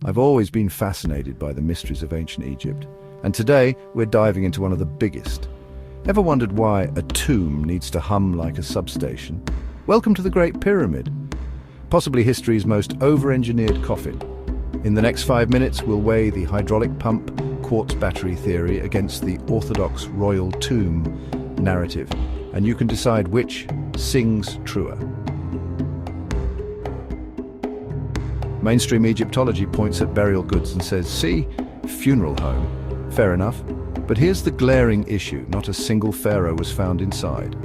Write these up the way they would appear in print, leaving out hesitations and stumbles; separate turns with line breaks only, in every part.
I've always been fascinated by the mysteries of ancient Egypt, and today we're diving into one of the biggest. Ever wondered why a tomb needs to hum like a substation? Welcome to the Great Pyramid, possibly history's most over-engineered coffin. In the next 5 minutes, we'll weigh the hydraulic pump, quartz-battery theory against the orthodox royal tomb narrative, and you can decide which sings truer. Mainstream Egyptology points at burial goods and says, see, funeral home. Fair enough. But here's the glaring issue. Not a single pharaoh was found inside.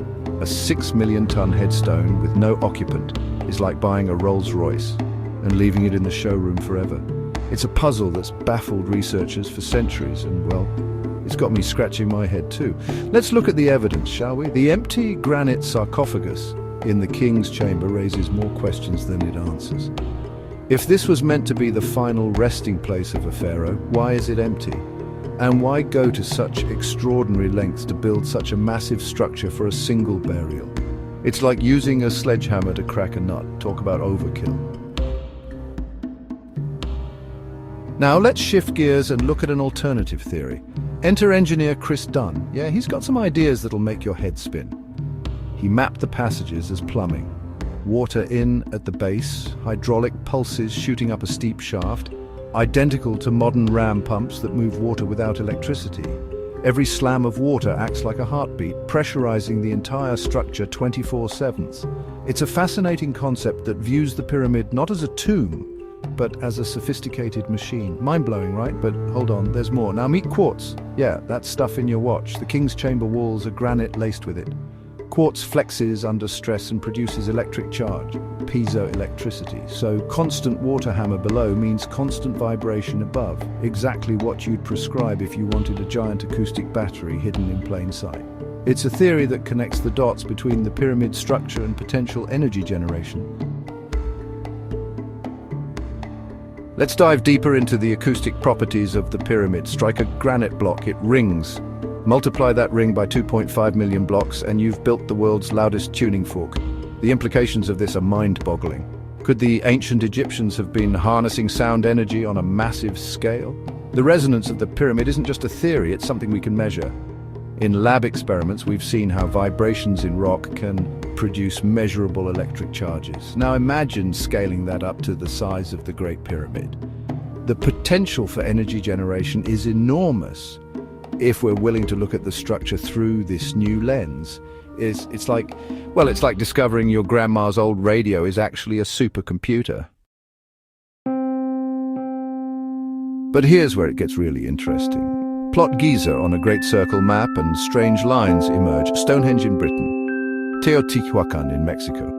A 6 million ton headstone with no occupant is like buying a Rolls-Royce and leaving it in the showroom forever. It's a puzzle that's baffled researchers for centuries, and well, it's got me scratching my head too. Let's look at the evidence, shall we? The empty granite sarcophagus in the king's chamber raises more questions than it answers. If this was meant to be the final resting place of a pharaoh, why is it empty? And why go to such extraordinary lengths to build such a massive structure for a single burial? It's like using a sledgehammer to crack a nut. Talk about overkill. Now let's shift gears and look at an alternative theory. Enter engineer Chris Dunn. Yeah, he's got some ideas that'll make your head spin. He mapped the passages as plumbing. Water in at the base, hydraulic pulses shooting up a steep shaft, identical to modern ram pumps that move water without electricity. Every slam of water acts like a heartbeat, pressurizing the entire structure 24/7. It's a fascinating concept that views the pyramid not as a tomb, but as a sophisticated machine. Mind-blowing, right? But hold on, there's more. Now meet quartz. Yeah, that stuff in your watch. The king's chamber walls are granite laced with it. Quartz flexes under stress and produces electric charge, piezoelectricity. So constant water hammer below means constant vibration above, exactly what you'd prescribe if you wanted a giant acoustic battery hidden in plain sight. It's a theory that connects the dots between the pyramid structure and potential energy generation. Let's dive deeper into the acoustic properties of the pyramid. Strike a granite block, it rings. Multiply that ring by 2.5 million blocks and you've built the world's loudest tuning fork. The implications of this are mind-boggling. Could the ancient Egyptians have been harnessing sound energy on a massive scale? The resonance of the pyramid isn't just a theory, it's something we can measure. In lab experiments, we've seen how vibrations in rock can produce measurable electric charges. Now imagine scaling that up to the size of the Great Pyramid. The potential for energy generation is enormous. If we're willing to look at the structure through this new lens, it's like discovering your grandma's old radio is actually a supercomputer. But here's where it gets really interesting. Plot Giza on a great circle map and strange lines emerge. Stonehenge in Britain, Teotihuacan in Mexico,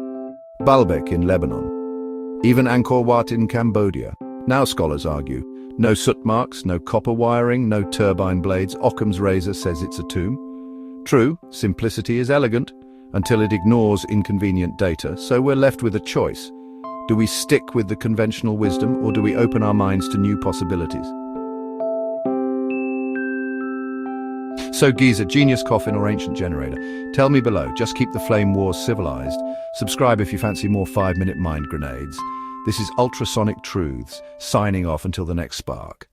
Baalbek in Lebanon, even Angkor Wat in Cambodia. Now scholars argue, no soot marks, no copper wiring, no turbine blades. Occam's razor says it's a tomb. True, simplicity is elegant until it ignores inconvenient data, so we're left with a choice. Do we stick with the conventional wisdom, or do we open our minds to new possibilities? So Giza, genius coffin or ancient generator? Tell me below. Just keep the flame wars civilized. Subscribe if you fancy more 5-minute mind grenades. This is Ultrasonic Truths, signing off until the next spark.